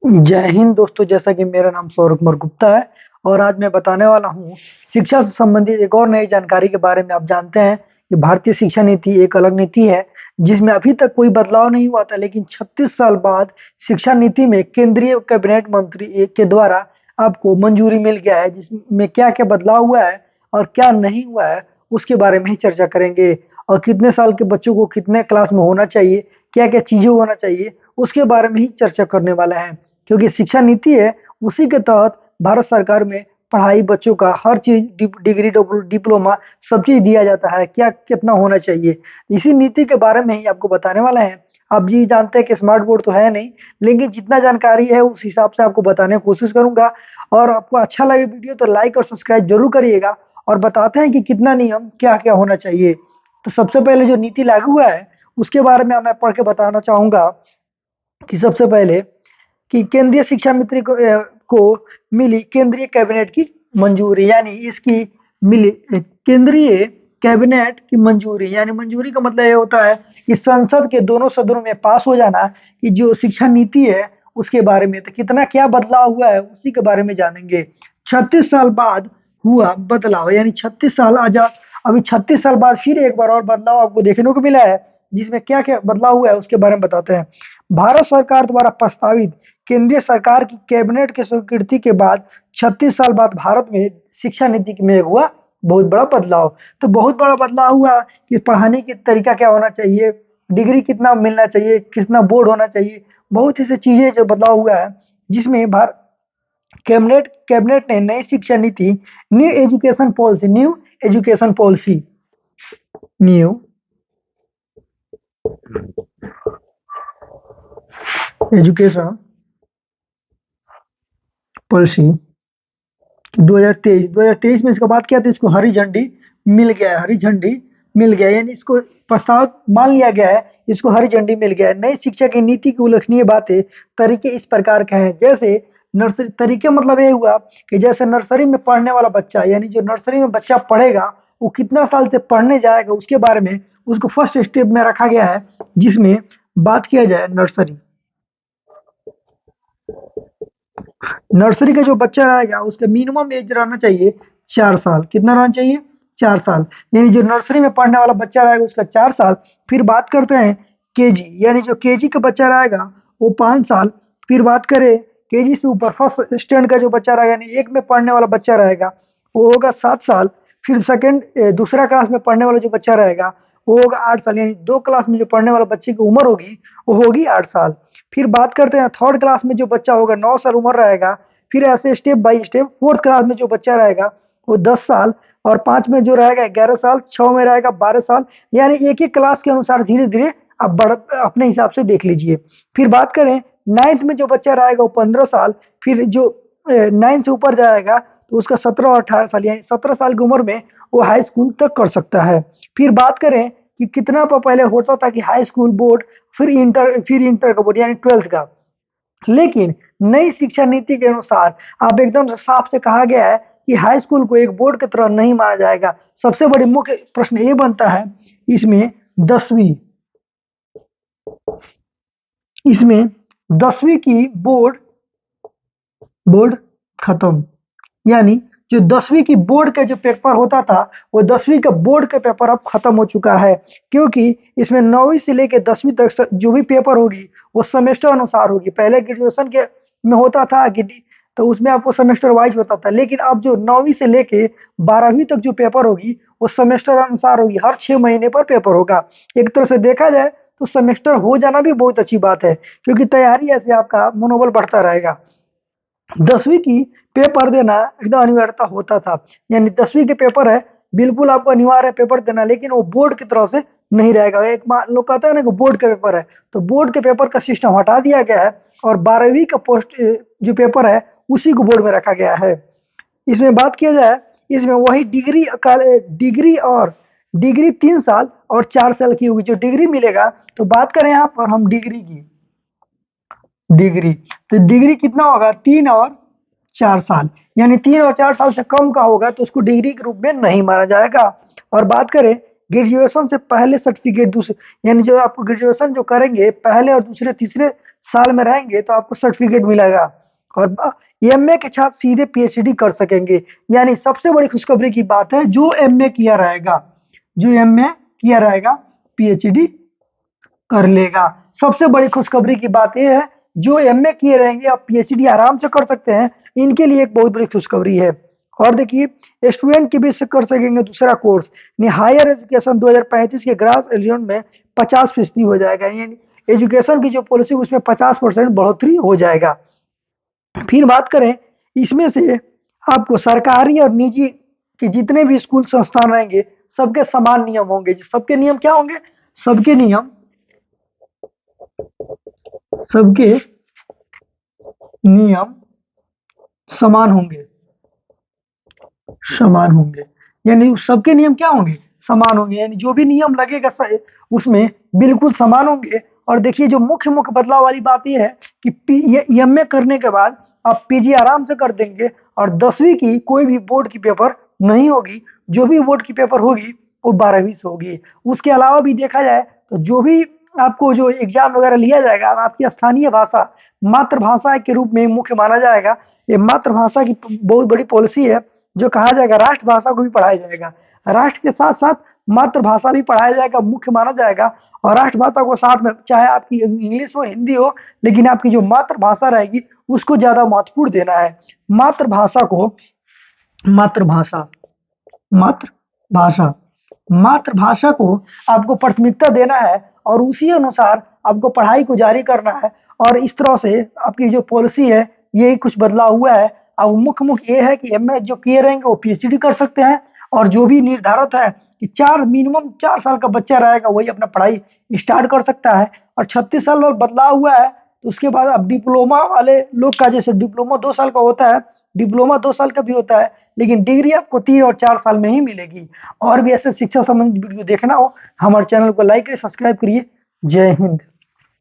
जय हिंद दोस्तों। जैसा कि मेरा नाम सौरभ कुमार गुप्ता है और आज मैं बताने वाला हूँ शिक्षा से संबंधित एक और नई जानकारी के बारे में। आप जानते हैं कि भारतीय शिक्षा नीति एक अलग नीति है जिसमें अभी तक कोई बदलाव नहीं हुआ था, लेकिन 36 साल बाद शिक्षा नीति में केंद्रीय कैबिनेट मंत्री के द्वारा आपको मंजूरी मिल गया है। जिसमें क्या क्या बदलाव हुआ है और क्या नहीं हुआ है उसके बारे में ही चर्चा करेंगे। और कितने साल के बच्चों को कितने क्लास में होना चाहिए, क्या क्या चीजें होना चाहिए, उसके बारे में ही चर्चा करने वाला है। क्योंकि शिक्षा नीति है, उसी के तहत भारत सरकार में पढ़ाई बच्चों का हर चीज डिग्री डिप्लोमा सब चीज दिया जाता है, क्या कितना होना चाहिए। इसी नीति के बारे में ही आपको बताने वाला है। आप जी जानते हैं कि स्मार्ट बोर्ड तो है नहीं, लेकिन जितना जानकारी है उस हिसाब से आपको बताने की कोशिश करूंगा। और आपको अच्छा लगे वीडियो तो लाइक और सब्सक्राइब जरूर करिएगा। और बताते हैं कि कितना नियम क्या क्या होना चाहिए। तो सबसे पहले जो नीति लागू हुआ है उसके बारे में मैं पढ़ के बताना चाहूंगा कि सबसे पहले कि केंद्रीय शिक्षा मंत्री को मिली केंद्रीय कैबिनेट की मंजूरी, यानी इसकी मिली केंद्रीय कैबिनेट की मंजूरी। यानी मंजूरी का मतलब ये होता है कि संसद के दोनों सदनों में पास हो जाना कि जो शिक्षा नीति है उसके बारे में। तो कितना क्या बदलाव हुआ है उसी के बारे में जानेंगे। 36 साल बाद हुआ बदलाव, यानी 36 साल आजाद, अभी 36 साल बाद फिर एक बार और बदलाव आपको देखने को मिला है। जिसमें क्या क्या बदलाव हुआ है उसके बारे में बताते हैं। भारत सरकार द्वारा प्रस्तावित केंद्रीय सरकार की कैबिनेट की स्वीकृति के बाद 36 साल बाद भारत में शिक्षा नीति में हुआ बहुत बड़ा बदलाव। तो बहुत बड़ा बदलाव हुआ कि पढ़ाने की तरीका क्या होना चाहिए, डिग्री कितना मिलना चाहिए, कितना बोर्ड होना चाहिए, बहुत ही से चीजें जो बदलाव हुआ है। जिसमें भारत कैबिनेट कैबिनेट ने नई शिक्षा नीति, न्यू एजुकेशन पॉलिसी 2023 में इसका बात किया तो इसको हरी झंडी मिल गया है। हरी झंडी मिल गया यानी इसको प्रस्ताव मान लिया गया है, इसको हरी झंडी मिल गया है। नई शिक्षा की नीति की उल्लेखनीय बातें तरीके इस प्रकार के हैं। जैसे नर्सरी तरीके मतलब ये हुआ कि जैसे नर्सरी में पढ़ने वाला बच्चा, यानी जो नर्सरी में बच्चा पढ़ेगा वो कितना साल से पढ़ने जाएगा उसके बारे में उसको फर्स्ट स्टेप में रखा गया है। जिसमें बात किया जाए नर्सरी नर्सरी का जो बच्चा रहेगा उसका मिनिमम एज रहना चाहिए 4 साल। कितना रहना चाहिए? 4 साल। यानी जो नर्सरी में पढ़ने वाला बच्चा रहेगा उसका 4 साल। फिर बात करते हैं केजी, यानी जो केजी का बच्चा रहेगा वो 5 साल। फिर बात करें केजी से ऊपर फर्स्ट स्टैंड का जो बच्चा रहेगा, यानी एक में पढ़ने वाला बच्चा रहेगा, वो होगा 7 साल। फिर दूसरा क्लास में पढ़ने वाला जो बच्चा रहेगा वो होगा 8 साल। यानी 2 क्लास में जो पढ़ने वाला बच्चे की उम्र होगी वो होगी 8 साल। फिर बात करते हैं थर्ड क्लास में जो बच्चा होगा 9 साल उम्र रहेगा। फिर ऐसे step by step fourth class में जो बच्चा रहेगा वो 10 साल। और 5 में जो रहेगा 11 साल, 6 में रहेगा 12 साल। यानी एक एक क्लास के अनुसार धीरे धीरे आप बढ़ अपने हिसाब से देख लीजिए। फिर बात करें नाइन्थ में जो बच्चा रहेगा वो 15 साल। फिर जो 9 से ऊपर जाएगा तो उसका 17 और 18 साल, यानी 17 साल की उम्र में वो हाई स्कूल तक कर सकता है। फिर बात करें कि कितना पहले होता था कि हाई स्कूल बोर्ड, फिर इंटर का बोर्ड यानी 12th का। लेकिन नई शिक्षा नीति के अनुसार अब एकदम से साफ से कहा गया है कि हाई स्कूल को एक बोर्ड की तरह नहीं माना जाएगा। सबसे बड़ी मुख्य प्रश्न ये बनता है इसमें 10वीं इसमें 10वीं की बोर्ड बोर्ड खत्म। यानी जो 10वीं की बोर्ड का जो पेपर होता था वो 10वीं का बोर्ड का पेपर अब खत्म हो चुका है। क्योंकि इसमें 9वीं से लेकर 10वीं तक जो भी पेपर होगी वो सेमेस्टर अनुसार होगी। पहले ग्रेजुएशन के में होता था कि तो उसमें आपको सेमेस्टर वाइज होता था, लेकिन अब जो 9वीं से लेके 12वीं तक जो पेपर होगी वो सेमेस्टर अनुसार होगी। हर 6 महीने पर पेपर होगा। एक तरह से देखा जाए तो सेमेस्टर हो जाना भी बहुत अच्छी बात है, क्योंकि तैयारी ऐसे आपका मनोबल बढ़ता रहेगा। 10वीं की पेपर देना एकदम अनिवार्यता होता था। यानी 10वीं के पेपर है, बिल्कुल आपको अनिवार्य है पेपर देना, लेकिन वो बोर्ड की तरह से नहीं रहेगा। एक लोग कहते हैं ना कि बोर्ड का पेपर है, तो बोर्ड के पेपर का सिस्टम हटा दिया गया है और 12वीं का पोस्ट जो पेपर है उसी को बोर्ड में रखा गया है। इसमें बात किया जाए, इसमें वही डिग्री 3 साल और 4 साल की होगी जो डिग्री मिलेगा। तो बात करें यहाँ पर हम डिग्री तो डिग्री कितना होगा? 3 और 4 साल। यानी 3 और 4 साल से कम का होगा तो उसको डिग्री के रूप में नहीं माना जाएगा। और बात करें ग्रेजुएशन से पहले सर्टिफिकेट दूसरे, यानी जो आपको ग्रेजुएशन जो करेंगे पहले और दूसरे तीसरे साल में रहेंगे तो आपको सर्टिफिकेट मिलेगा। और एमए के छात्र सीधे पीएचडी कर सकेंगे। यानी सबसे बड़ी खुशखबरी की बात है, जो एमए किया रहेगा, जो एमए किया रहेगा पीएचडी कर लेगा। सबसे बड़ी खुशखबरी की बात यह है, जो एमए किए रहेंगे आप पीएचडी आराम से कर सकते हैं। इनके लिए एक बहुत बड़ी खुशखबरी है। और देखिए, स्टूडेंट के बीच से कर सकेंगे दूसरा कोर्स, हायर एजुकेशन 2035 के ग्रास एलियन में 50% हो जाएगा। यानी एजुकेशन की जो पॉलिसी उसमें 50% बढ़ोतरी हो जाएगा। फिर बात करें, इसमें से आपको सरकारी और निजी के जितने भी स्कूल संस्थान रहेंगे सबके समान नियम होंगे। सबके नियम क्या होंगे? सबके नियम, सबके नियम समान होंगे, समान होंगे। यानी सबके नियम क्या होंगे? समान होंगे। यानी जो भी नियम लगेगा उसमें बिल्कुल समान होंगे। और देखिए, जो मुख्य मुख्य बदलाव वाली बात यह है कि ये एमए करने के बाद आप पीजी आराम से कर देंगे और 10वीं की कोई भी बोर्ड की पेपर नहीं होगी। जो भी बोर्ड की पेपर होगी वो 12वीं से होगी। उसके अलावा भी देखा जाए तो जो भी आपको जो एग्जाम वगैरह लिया जाएगा, आपकी स्थानीय भाषा मातृभाषा के रूप में मुख्य माना जाएगा। ये मातृभाषा की बहुत बड़ी पॉलिसी है, जो कहा जाएगा राष्ट्रभाषा को भी पढ़ाया जाएगा। राष्ट्र के साथ साथ मातृभाषा भी पढ़ाया जाएगा, मुख्य माना जाएगा। और राष्ट्रभाषा को साथ में, चाहे आपकी इंग्लिश हो हिंदी हो, लेकिन आपकी जो मातृभाषा रहेगी उसको ज्यादा महत्वपूर्ण देना है। मातृभाषा को, मातृभाषा, मातृभाषा, मातृभाषा को आपको प्राथमिकता देना है और उसी अनुसार आपको पढ़ाई को जारी करना है। और इस तरह से आपकी जो पॉलिसी है यही कुछ बदलाव हुआ है। अब मुख्य ये है कि एमए जो किए रहेंगे वो पीएचडी कर सकते हैं। और जो भी निर्धारित है कि मिनिमम 4 साल का बच्चा रहेगा वही अपना पढ़ाई स्टार्ट कर सकता है। और 36 साल में बदलाव हुआ है, तो उसके बाद अब डिप्लोमा वाले लोग का, जैसे डिप्लोमा 2 साल का होता है, डिप्लोमा 2 साल का भी होता है, लेकिन डिग्री आपको 3 और 4 साल में ही मिलेगी। और भी ऐसे शिक्षा संबंधित वीडियो देखना हो, हमारे चैनल को लाइक करिए, सब्सक्राइब करिए। जय हिंद।